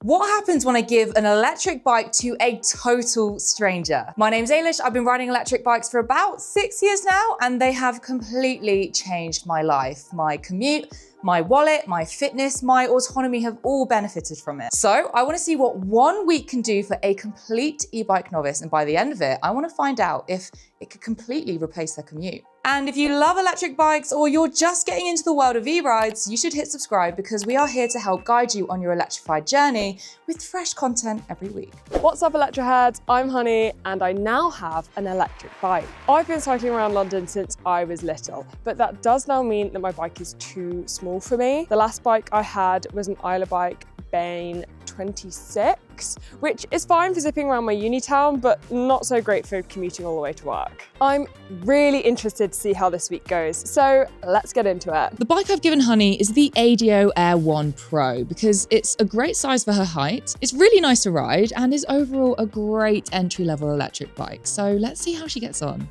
What happens when I give an electric bike to a total stranger? My name's Ailish. I've been riding electric bikes for about 6 years now, and they have completely changed my life. My commute, my wallet, my fitness, my autonomy have all benefited from it. So I want to see what 1 week can do for a complete e-bike novice. And by the end of it, I want to find out if it could completely replace their commute. And if you love electric bikes or you're just getting into the world of e-rides, you should hit subscribe because we are here to help guide you on your electrified journey with fresh content every week. What's up, Electroheads? I'm Honey and I now have an electric bike. I've been cycling around London since I was little, but that does now mean that my bike is too small for me. The last bike I had was an Isla bike Bane 26, which is fine for zipping around my uni town, but not so great for commuting all the way to work. I'm really interested to see how this week goes, so let's get into it. The bike I've given Honey is the ADO Air 1 Pro because it's a great size for her height, it's really nice to ride, and is overall a great entry-level electric bike. So let's see how she gets on.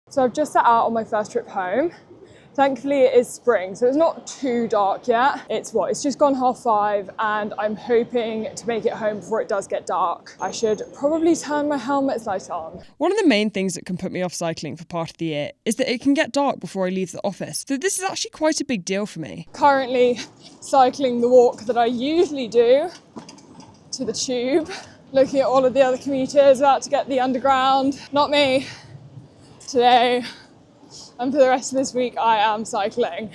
So I've just set out on my first trip home. Thankfully it is spring, so it's not too dark yet. It's just gone 5:30 and I'm hoping to make it home before it does get dark. I should probably turn my helmet's light on. One of the main things that can put me off cycling for part of the year is that it can get dark before I leave the office. So this is actually quite a big deal for me. Currently cycling the walk that I usually do to the tube, looking at all of the other commuters about to get the underground. Not me today. And for the rest of this week, I am cycling.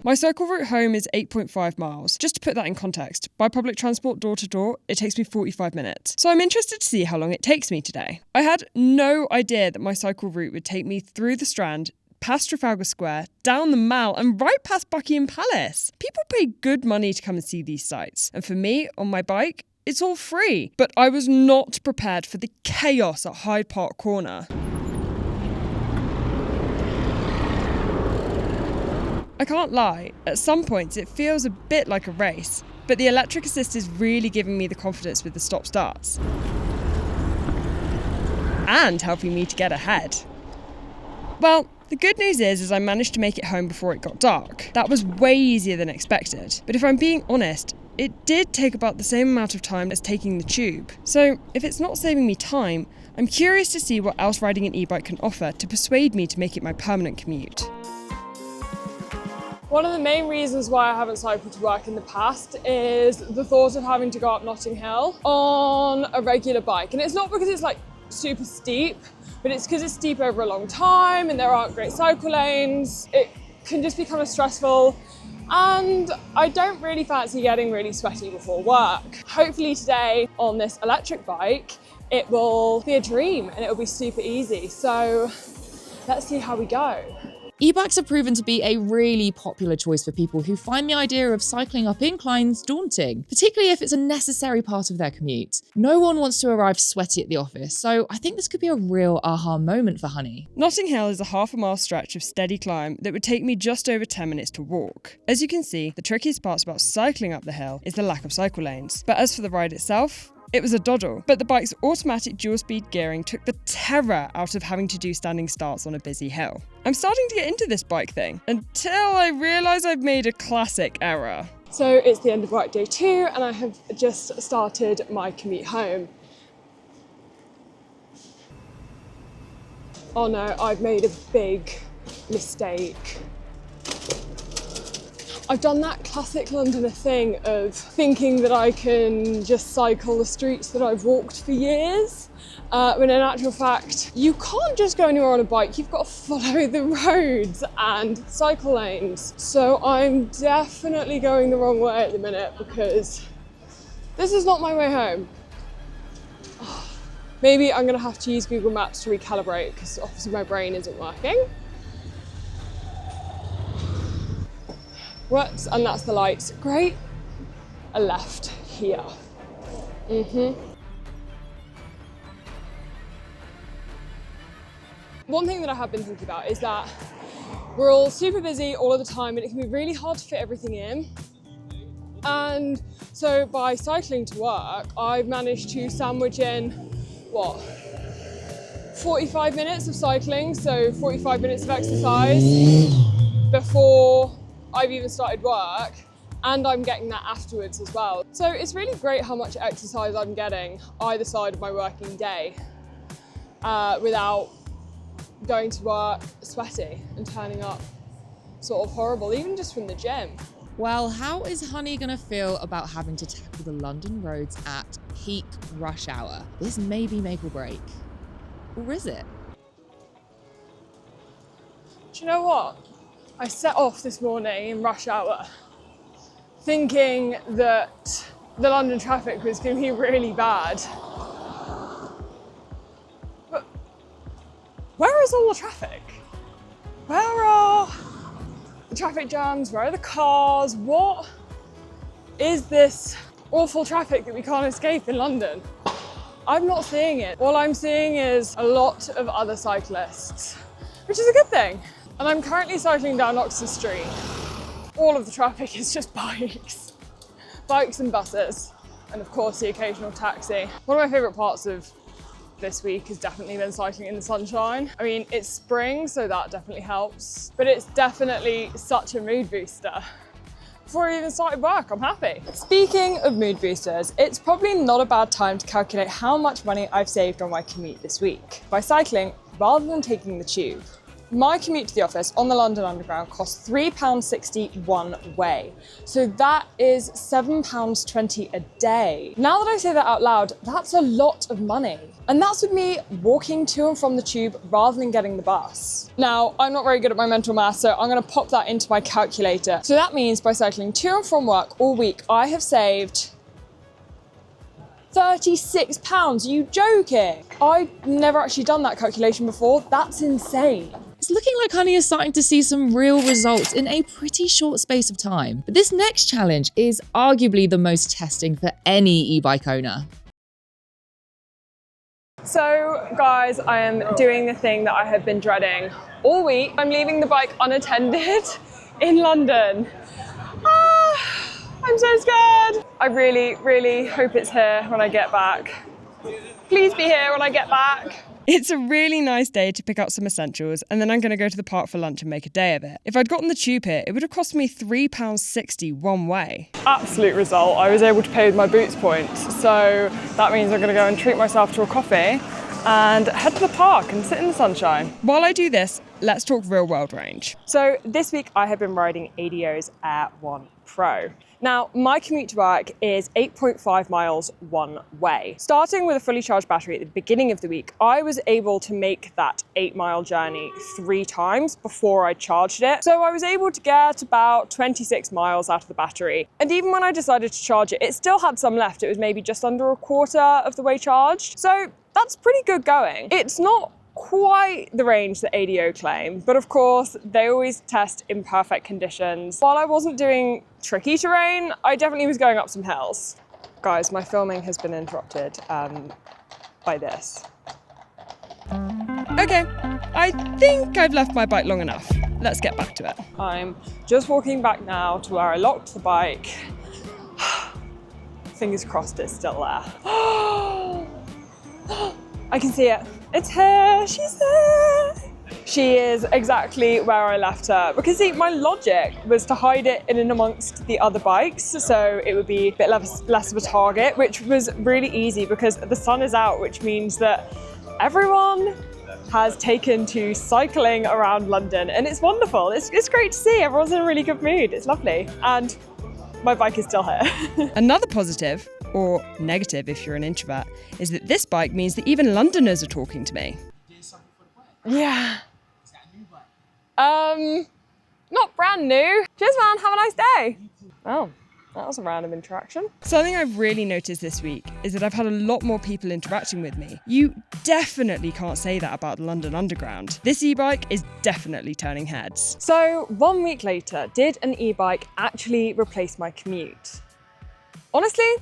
My cycle route home is 8.5 miles. Just to put that in context, by public transport door to door, it takes me 45 minutes. So I'm interested to see how long it takes me today. I had no idea that my cycle route would take me through the Strand, past Trafalgar Square, down the Mall and right past Buckingham Palace. People pay good money to come and see these sights. And for me, on my bike, it's all free. But I was not prepared for the chaos at Hyde Park Corner. I can't lie, at some points it feels a bit like a race, but the electric assist is really giving me the confidence with the stop-starts. And helping me to get ahead. Well, the good news is I managed to make it home before it got dark. That was way easier than expected. But if I'm being honest, it did take about the same amount of time as taking the tube. So if it's not saving me time, I'm curious to see what else riding an e-bike can offer to persuade me to make it my permanent commute. One of the main reasons why I haven't cycled to work in the past is the thought of having to go up Notting Hill on a regular bike. And it's not because it's like super steep, but it's because it's steep over a long time and there aren't great cycle lanes. It can just be kind of stressful. And I don't really fancy getting really sweaty before work. Hopefully today on this electric bike, it will be a dream and it will be super easy. So let's see how we go. E-bikes have proven to be a really popular choice for people who find the idea of cycling up inclines daunting, particularly if it's a necessary part of their commute. No one wants to arrive sweaty at the office, so I think this could be a real aha moment for Honey. Notting Hill is a half-a-mile stretch of steady climb that would take me just over 10 minutes to walk. As you can see, the trickiest parts about cycling up the hill is the lack of cycle lanes. But as for the ride itself, it was a doddle, but the bike's automatic dual-speed gearing took the terror out of having to do standing starts on a busy hill. I'm starting to get into this bike thing, until I realise I've made a classic error. So it's the end of work day 2 and I have just started my commute home. Oh no, I've made a big mistake. I've done that classic Londoner thing of thinking that I can just cycle the streets that I've walked for years, when in actual fact, you can't just go anywhere on a bike, you've got to follow the roads and cycle lanes. So I'm definitely going the wrong way at the minute because this is not my way home. Maybe I'm gonna have to use Google Maps to recalibrate because obviously my brain isn't working. Whoops, and that's the lights. Great. A left here. One thing that I have been thinking about is that we're all super busy all of the time and it can be really hard to fit everything in. And so by cycling to work, I've managed to sandwich in, 45 minutes of cycling, so 45 minutes of exercise before I've even started work, and I'm getting that afterwards as well. So it's really great how much exercise I'm getting either side of my working day without going to work sweaty and turning up sort of horrible, even just from the gym. Well, how is Honey gonna feel about having to tackle the London roads at peak rush hour? This may be make or break. Or is it? Do you know what? I set off this morning in rush hour thinking that the London traffic was going to be really bad. But where is all the traffic? Where are the traffic jams? Where are the cars? What is this awful traffic that we can't escape in London? I'm not seeing it. All I'm seeing is a lot of other cyclists, which is a good thing. And I'm currently cycling down Oxford Street. All of the traffic is just bikes. Bikes and buses. And of course the occasional taxi. One of my favourite parts of this week has definitely been cycling in the sunshine. I mean, it's spring, so that definitely helps. But it's definitely such a mood booster. Before I even started work, I'm happy. Speaking of mood boosters, it's probably not a bad time to calculate how much money I've saved on my commute this week by cycling rather than taking the tube. My commute to the office on the London Underground costs £3.60 one way. So that is £7.20 a day. Now that I say that out loud, that's a lot of money. And that's with me walking to and from the tube rather than getting the bus. Now, I'm not very good at my mental math, so I'm gonna pop that into my calculator. So that means by cycling to and from work all week, I have saved £36. Are you joking? I've never actually done that calculation before. That's insane. It's looking like Honey is starting to see some real results in a pretty short space of time. But this next challenge is arguably the most testing for any e-bike owner. So guys, I am doing the thing that I have been dreading all week. I'm leaving the bike unattended in London. I'm so scared. I really, really hope it's here when I get back. Please be here when I get back. It's a really nice day to pick up some essentials, and then I'm going to go to the park for lunch and make a day of it. If I'd gotten the tube here, it would have cost me £3.60 one way. Absolute result. I was able to pay with my Boots points. So that means I'm going to go and treat myself to a coffee and head to the park and sit in the sunshine. While I do this, let's talk real world range. So this week I have been riding ADO's Air 1 Pro. Now, my commute to work is 8.5 miles one way. Starting with a fully charged battery at the beginning of the week, I was able to make that 8-mile journey 3 times before I charged it. So I was able to get about 26 miles out of the battery. And even when I decided to charge it, it still had some left. It was maybe just under a quarter of the way charged. So that's pretty good going. It's not quite the range that ADO claim, but of course they always test in perfect conditions. While I wasn't doing tricky terrain, I definitely was going up some hills. Guys, my filming has been interrupted by this. Okay, I think I've left my bike long enough. Let's get back to it. I'm just walking back now to where I locked the bike. Fingers crossed it's still there. I can see it. It's here, she's here. She is exactly where I left her. Because see, my logic was to hide it in and amongst the other bikes, so it would be a bit less of a target, which was really easy because the sun is out, which means that everyone has taken to cycling around London, and it's wonderful. It's great to see. Everyone's in a really good mood. It's lovely. And my bike is still here. Another positive, or negative if you're an introvert, is that this bike means that even Londoners are talking to me. Yeah. Not brand new. Cheers, man. Have a nice day. Oh, that was a random interaction. Something I've really noticed this week is that I've had a lot more people interacting with me. You definitely can't say that about the London Underground. This e-bike is definitely turning heads. So 1 week later, did an e-bike actually replace my commute? Honestly,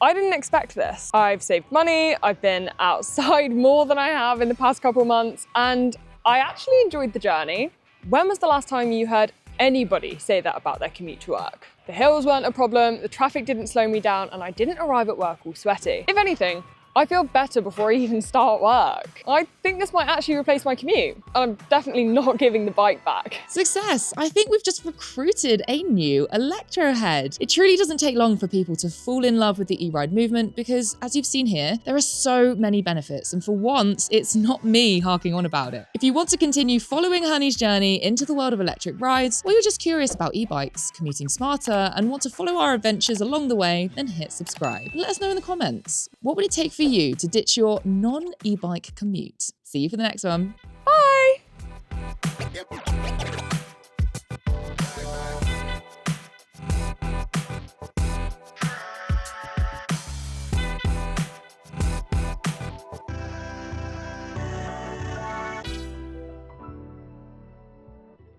I didn't expect this. I've saved money, I've been outside more than I have in the past couple of months, and I actually enjoyed the journey. When was the last time you heard anybody say that about their commute to work? The hills weren't a problem, the traffic didn't slow me down, and I didn't arrive at work all sweaty. If anything, I feel better before I even start work. I think this might actually replace my commute. I'm definitely not giving the bike back. Success! I think we've just recruited a new Electrohead. It truly doesn't take long for people to fall in love with the e-ride movement because, as you've seen here, there are so many benefits, and for once, it's not me harking on about it. If you want to continue following Honey's journey into the world of electric rides, or you're just curious about e-bikes, commuting smarter, and want to follow our adventures along the way, then hit subscribe. Let us know in the comments. What would it take for you to ditch your non-e-bike commute? See you for the next one. Bye!